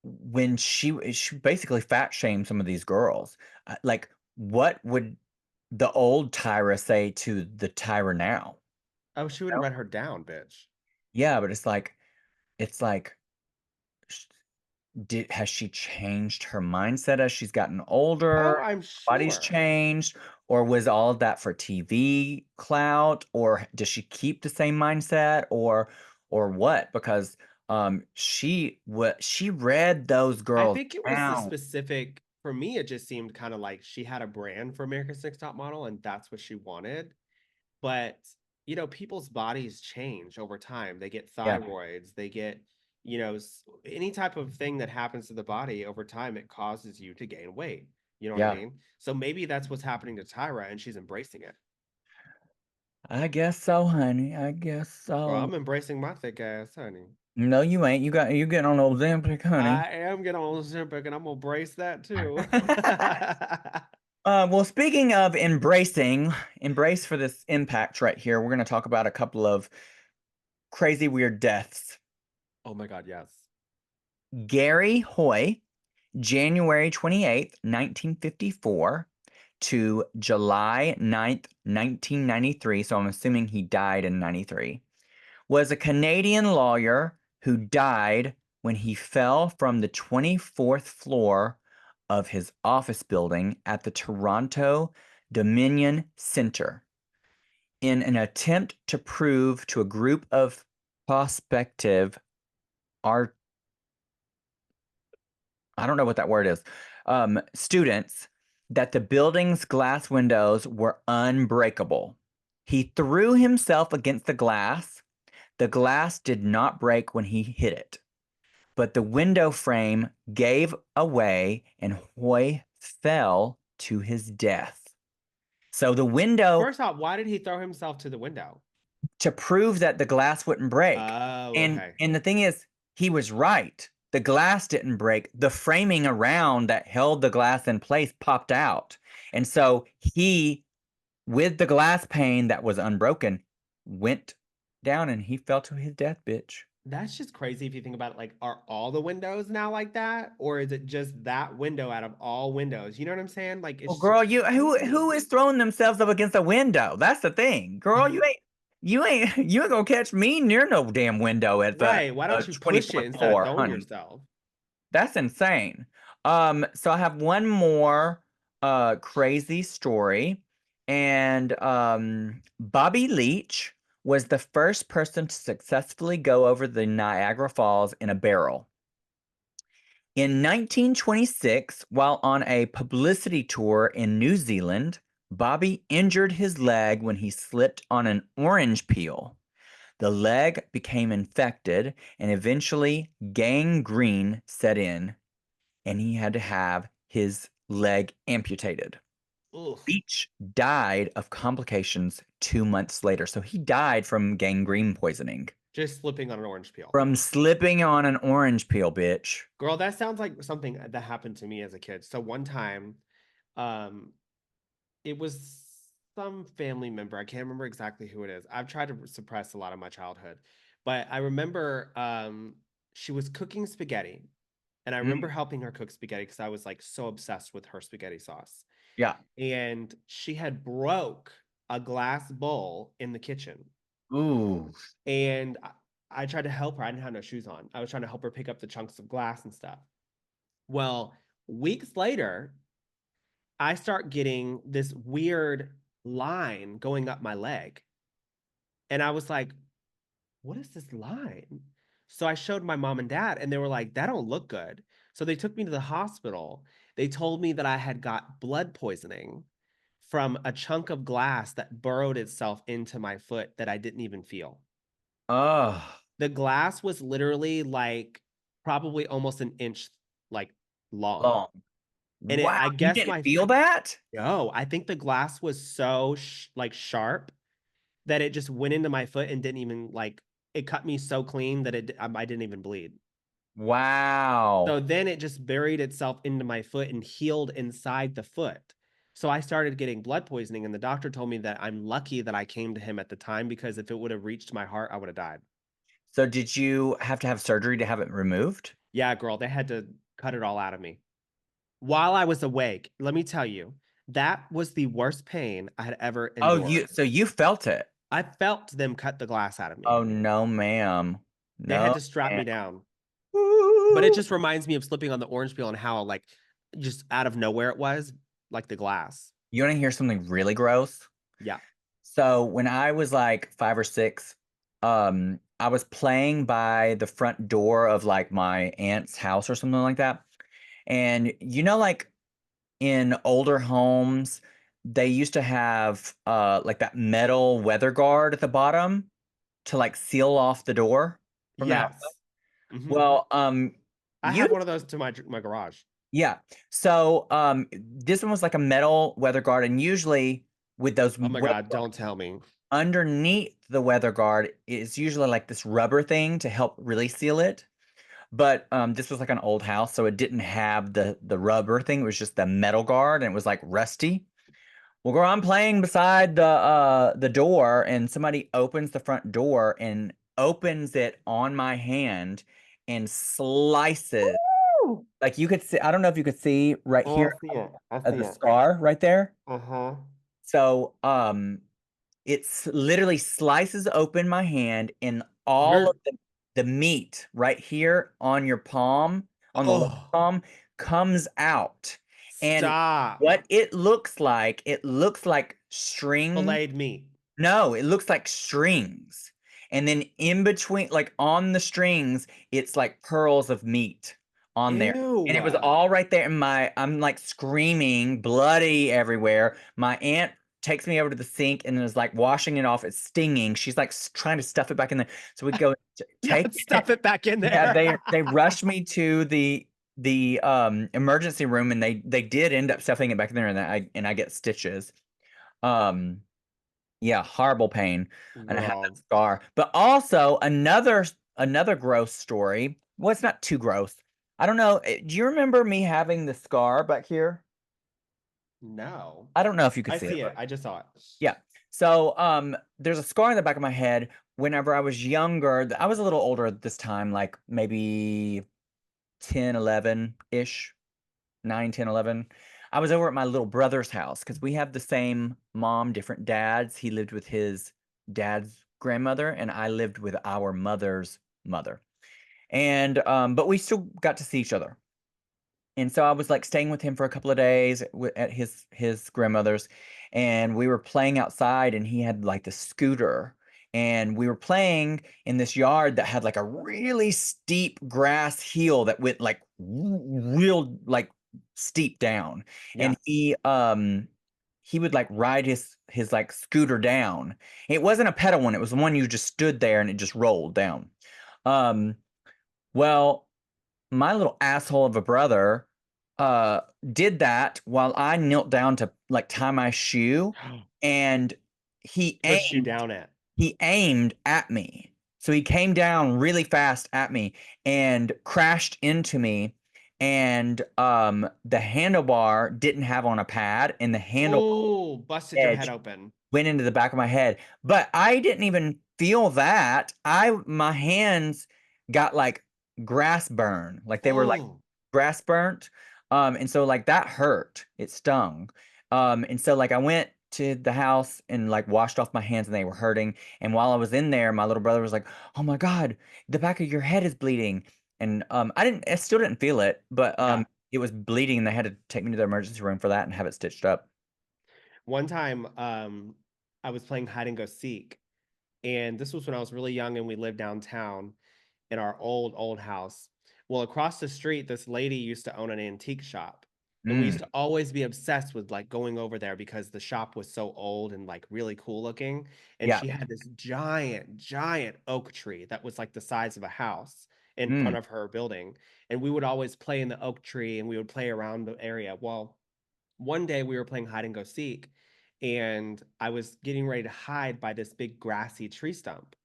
When she basically fat shamed some of these girls. Like, what would the old Tyra say to the Tyra now? Oh, she would You have know? read her down, bitch. Yeah, but it's like sh- has she changed her mindset as she's gotten Oh, older? I'm Body's sure. changed, or was all of that for TV clout, or does she keep the same mindset, or what? Because she read those I girls think it was the down. specific for me, it just seemed kind of like she had a brand for America's Next Top Model and that's what she wanted. But, people's bodies change over time. They get Yeah, thyroids, they get, any type of thing that happens to the body over time, it causes you to gain weight. You know what I yeah. mean? So maybe that's what's happening to Tyra and she's embracing it. I guess so, honey. I guess Well, so. I'm embracing my thick ass, honey. No, you ain't. You getting on Ozempic, honey. I am getting on Ozempic and I'm gonna brace that too. Well, speaking of embrace for this impact right here, we're going to talk about a couple of crazy, weird deaths. Oh my God, yes. Gary Hoy, January 28th, 1954 to July 9th, 1993. So I'm assuming he died in 93. Was a Canadian lawyer who died when he fell from the 24th floor of his office building at the Toronto Dominion Center in an attempt to prove to a group of prospective art, I don't know what that word is, students, that the building's glass windows were unbreakable. He threw himself against the glass. The glass did not break when he hit it, but the window frame gave away and Hoy fell to his death. So the window, First off, why did he throw himself to the window? to prove that the glass wouldn't break. Oh, And okay. and the thing is, he was right. The glass didn't break. The framing around that held the glass in place popped out. And so he, with the glass pane that was unbroken, went down and he fell to his death, bitch. That's just crazy if you think about it. Like, are all the windows now like that? Or is it just that window out of all windows? You know what I'm saying? Like, Well, it's girl, you who is throwing themselves up against a window? That's the thing, girl. You ain't gonna catch me near no damn window at the right. Why don't you push it 24th instead of floor, throwing honey. yourself? That's insane. So I have one more crazy story, and Bobby Leach was the first person to successfully go over the Niagara Falls in a barrel. In 1926, while on a publicity tour in New Zealand, Bobby injured his leg when he slipped on an orange peel. The leg became infected and eventually gangrene set in, and he had to have his leg amputated. Ugh. Leach died of complications 2 months later. So he died from gangrene poisoning Just slipping on an orange peel. from slipping on an orange peel, bitch. Girl, that sounds like something that happened to me as a kid. So one time, um, it was some family member. I can't remember exactly who it is. I've tried to suppress a lot of my childhood, but I remember she was cooking spaghetti, and I remember Mm, helping her cook spaghetti because I was like so obsessed with her spaghetti sauce. yeah. And she had broke a glass bowl in the kitchen. Ooh. And I tried to help her. I didn't have no shoes on. I was trying to help her pick up the chunks of glass and stuff. Well, weeks later, I start getting this weird line going up my leg. And I was like, what is this line? So I showed my mom and dad, and they were like, that don't look good. So they took me to the hospital. They told me that I had got blood poisoning from a chunk of glass that burrowed itself into my foot that I didn't even feel. Oh, The glass was literally like probably almost an inch like long. long. And it Wow, I you guess didn't my feel that? no, I think the glass was so like sharp that it just went into my foot and didn't even like it cut me so clean that I didn't even bleed. Wow. So then it just buried itself into my foot and healed inside the foot. So I started getting blood poisoning, and the doctor told me that I'm lucky that I came to him at the time because if it would have reached my heart, I would have died. So did you have to have surgery to have it removed? Yeah, girl, they had to cut it all out of me while I was awake. Let me tell you, that was the worst pain I had ever Oh, you endured. so you felt it. I felt them cut the glass out of me. Oh no, ma'am. They had No, to strap ma'am. me down. But it Ooh. just reminds me of slipping on the orange peel and how like just out of nowhere it was, like the glass. You want to hear something really gross? Yeah. So when I was like 5 or 6, I was playing by the front door of like my aunt's house or something like that. And like in older homes, they used to have like that metal weather guard at the bottom to like seal off the door from the outside. Yes. Hmm. Well, I you have one of those to my garage. yeah. So this one was like a metal weather guard, and usually with those Oh my weather God, don't tell me. underneath the weather guard is usually like this rubber thing to help really seal it. But this was like an old house, so it didn't have the rubber thing. It was just the metal guard, and it was like rusty. Well, girl, I'm playing beside the door, and somebody opens the front door and opens it on my hand and slices. Woo! Like you could see, I don't know if you could see right Oh, I here see it. I see the it. scar right there. Uh-huh. So it's literally slices open my hand and all of You're the meat right here on your palm, on the left oh, palm, comes out. And stop. what it looks like string. Filleted meat. No, it looks like strings. And then in between, like on the strings, it's like pearls of meat on there. Ew. And it was all right there in I'm like screaming, bloody everywhere. My aunt takes me over to the sink and is like washing it off. It's stinging. She's like trying to stuff it back in there. So we go take Not it. stuff it back in Yeah, there. they rushed me to the emergency room, and they did end up stuffing it back in there, and I get stitches. Um yeah, horrible pain. And I have that Girl, scar. But also another gross story. Well, it's not too gross. I don't know. Do you remember me having the scar back here? no. I don't know if you could I see it, see it. but I just saw it. yeah. So there's a scar in the back of my head. Whenever I was younger, I was a little older at this time, like maybe 10, 11-ish. 9, 10, 11. I was over at my little brother's house because we have the same mom, different dads. He lived with his dad's grandmother, and I lived with our mother's mother. And but we still got to see each other. And so I was like staying with him for a couple of days at his grandmother's, and we were playing outside, and he had like the scooter, and we were playing in this yard that had like a really steep grass hill that went like real like steep down, and Yeah. he would like ride his like scooter down. It wasn't a pedal one; it was the one you just stood there and it just rolled down. Um, well, my little asshole of a brother uh did that while I knelt down to like tie my shoe, and he Pushed you aimed down at. he aimed at me. So he came down really fast at me and crashed into me, and the handlebar didn't have on a pad, and the handle Oh, busted your head edge open. went into the back of my head. But I didn't even feel that. My hands got like grass burn. Like they were like Oh, grass burnt. And so like that hurt. It stung. And so like I went to the house and like washed off my hands and they were hurting. And while I was in there, my little brother was like, "Oh my God, the back of your head is bleeding." And I still didn't feel it, but Yeah. it was bleeding and they had to take me to the emergency room for that and have it stitched up. One time, I was playing hide and go seek, and this was when I was really young, and we lived downtown in our old house. Well, across the street, this lady used to own an antique shop. And we used Mm, to always be obsessed with like going over there because the shop was so old and like really cool looking. And yeah. she had this giant oak tree that was like the size of a house in Mm. front of her building. And we would always play in the oak tree and we would play around the area. Well, one day we were playing hide and go seek, and I was getting ready to hide by this big grassy tree stump.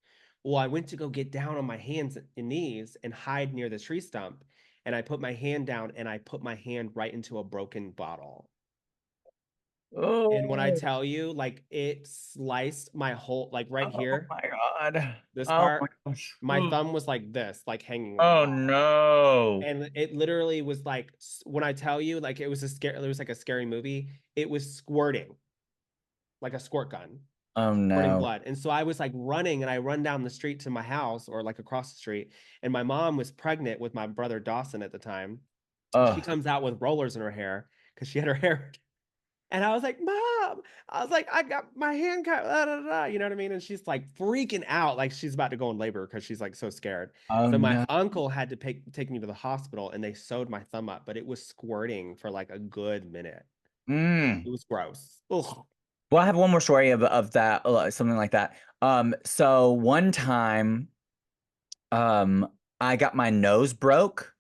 Well, I went to go get down on my hands and knees and hide near the tree stump. And I put my hand down and I put my hand right into a broken bottle. And when I Oh, tell you, like it sliced my whole, like right oh here, my God. this Oh my part, gosh. my Ugh. thumb was like this, like hanging like Oh that. no. And it literally was like, when I tell you, like it was like a scary movie, it was squirting like a squirt gun, Oh squirting no. blood. And so I was like running and I run down the street to my house or like across the street. And my mom was pregnant with my brother Dawson at the time. She Oh, comes out with rollers in her hair because she had her hair. And I was like, Mom, I was like, I got my hand cut, da, da, da. You know what I mean? And she's like freaking out, like she's about to go in labor because she's like so scared. oh So my no. uncle had to take me to the hospital and they sewed my thumb up, but it was squirting for like a good minute. Mm. It was gross. Ugh. Well, I have one more story of that, something like that. So one time, I got my nose broke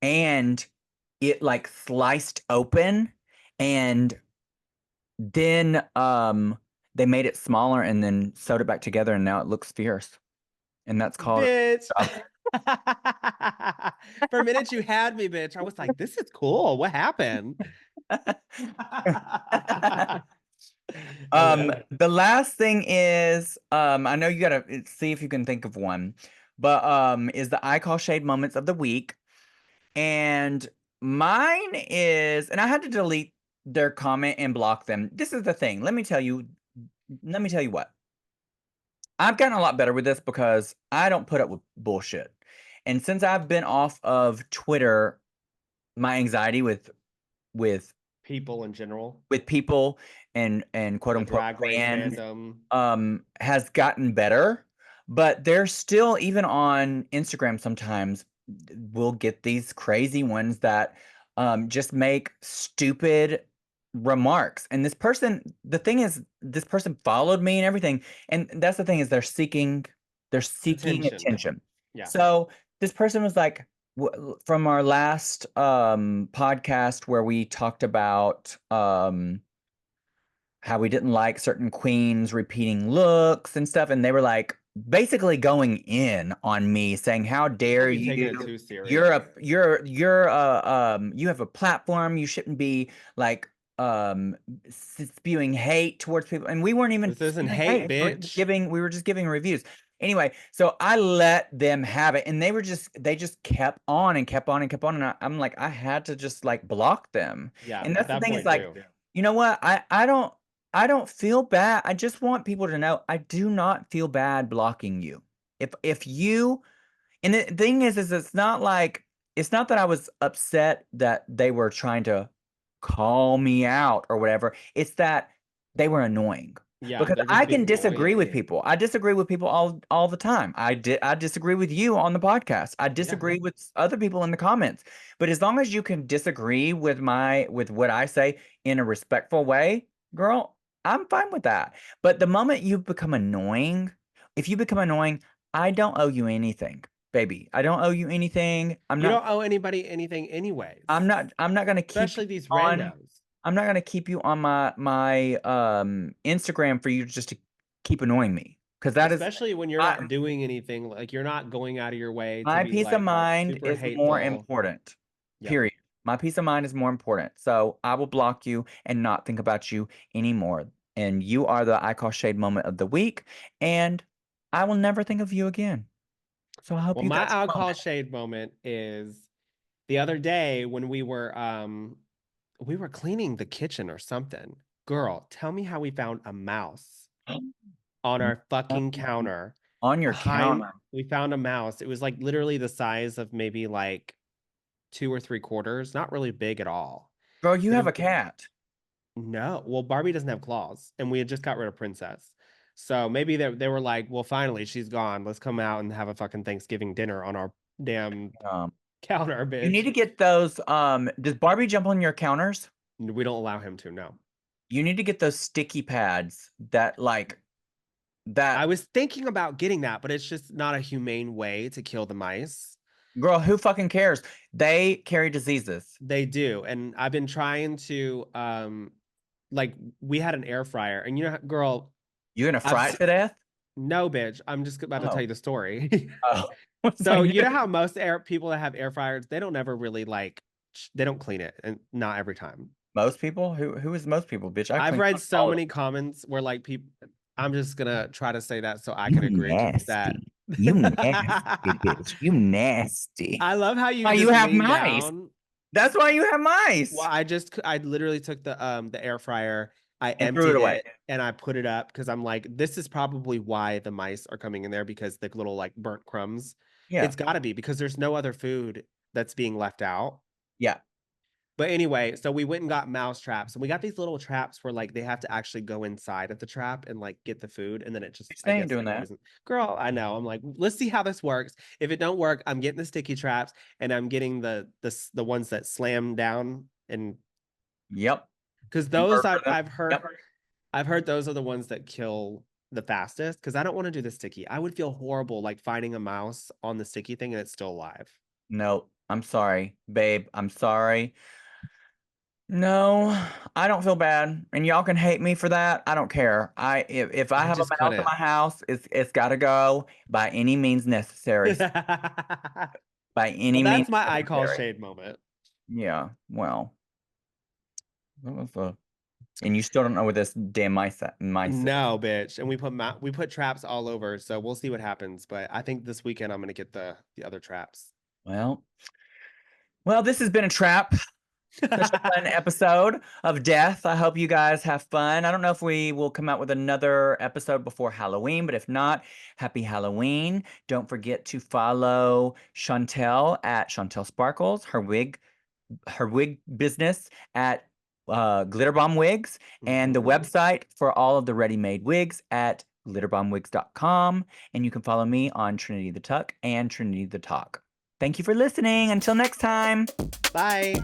and it like sliced open and then they made it smaller and then sewed it back together and now it looks fierce. And that's called Bitch. job. For a minute you had me, bitch. I was like, this is cool. What happened? Okay. The last thing is, I know you gotta see if you can think of one, but is the I call shade moments of the week. And mine is, and I had to delete their comment and block them. This is the thing. Let me tell you what. I've gotten a lot better with this because I don't put up with bullshit. And since I've been off of Twitter, my anxiety with People in general, people and quote the unquote drag race fans fandom. has gotten better, but there's still, even on Instagram sometimes, we'll get these crazy ones that just make stupid remarks. And the thing is, this person followed me and everything, and that's the thing is they're seeking Attention. attention. Yeah. So this person was like, from our last podcast where we talked about how we didn't like certain queens repeating looks and stuff, and they were like basically going in on me saying, "How People dare be taking you? it too serious. You're you have a platform. You shouldn't be like spewing hate towards people." And we weren't even This isn't spewing hate, hate. bitch. We were just giving reviews. Anyway, so I let them have it, and they just kept on and kept on and kept on, and I'm like, I had to just like block them. Yeah, And at that's the that thing is point like, too. you know what? I don't feel bad. I just want people to know I do not feel bad blocking you. If you, and the thing is it's not that I was upset that they were trying to call me out or whatever. It's that they were annoying. Yeah, Because they're just I being can disagree with annoying. people. I disagree with people all the time. I disagree with you on the podcast. I Yeah. disagree with other people in the comments. But as long as you can disagree with with what I say in a respectful way, girl, I'm fine with that. But the moment you become annoying, if you become annoying, I don't owe you anything, baby. I don't owe you anything. You don't owe anybody anything anyways, I'm not gonna keep you especially these on randos. I'm not gonna keep you on my Instagram for you just to keep annoying me. Because that is Especially when you're my not doing anything, like you're not going out of your way to my be peace of like mind super is more hateful. important. Yep. Period. My peace of mind is more important. So I will block you and not think about you anymore. And you are the I call shade moment of the week, and I will never think of you again. So I hope Well, you my got your alcohol moment. shade moment is the other day when we were cleaning the kitchen or something. Girl, tell me how we found a mouse on our fucking counter On your behind. counter. We found a mouse. It was like literally the size of maybe like 2 or 3 quarters, not really big at all. Girl, you But have a cat. no, well, Barbie doesn't have claws, and we had just got rid of Princess. So maybe they were like, well, finally, she's gone. Let's come out and have a fucking Thanksgiving dinner on our damn Um, counter, you need bitch. to get those. Does Barbie jump on your counters? We don't allow him to, no. You need to get those sticky pads that like I that was thinking about getting that, but it's just not a humane way to kill the mice. girl, who fucking cares? They carry diseases. They do. And I've been trying to like we had an air fryer and girl, You gonna I've fry it to death? no bitch. I'm just about to tell Oh. you the story. Oh. It's So like, you know how most air people that have air fryers, they don't ever really like they don't clean it and not every time. most people? Who is most people, bitch? I I've clean read so all of many them. comments where like people I'm just gonna try to say that so I You can agree that nasty. You nasty, bitch. You nasty. I love how you Why you just have lean mice? down. That's why you have Well, mice. I literally took the air fryer, I And threw it emptied away. it, and I put it up because I'm like, this is probably why the mice are coming in there because the little like burnt crumbs. Yeah. It's got to be because there's no other food that's being left out. Yeah. But anyway, so we went and got mouse traps, and we got these little traps where like they have to actually go inside of the trap and like get the food, and then it just Bitch, I they ain't guess doing like that. poison. Girl, I know. I'm like, let's see how this works. If it don't work, I'm getting the sticky traps, and I'm getting the ones that slam down and Yep. because those Murder them. Yep. I've heard those are the ones that kill the fastest because I don't want to do the sticky. I would feel horrible like finding a mouse on the sticky thing and it's still alive. No, I'm sorry, babe. I'm sorry. No, I don't feel bad, and y'all can hate me for that. I don't care. If I I have a just mouse in couldn't. my house, it's got to go by any means necessary. Well, By any means that's my I call necessary. shade moment. Yeah. Well, what was the? And you still don't know where this damn mice is. No, bitch. And we put traps all over, so we'll see what happens. But I think this weekend I'm gonna get the other traps. Well, well, this has been a trap. Such a fun episode of death. I hope you guys have fun. I don't know if we will come out with another episode before Halloween, but if not, happy Halloween. Don't forget to follow Shontelle at Shontelle Sparkles, her wig business at Glitter Bomb Wigs, and the Mhm. website for all of the ready-made wigs at glitterbombwigs.com. And you can follow me on Trinity the Tuck and Trinity the Talk. Thank you for listening. Until next time. Bye.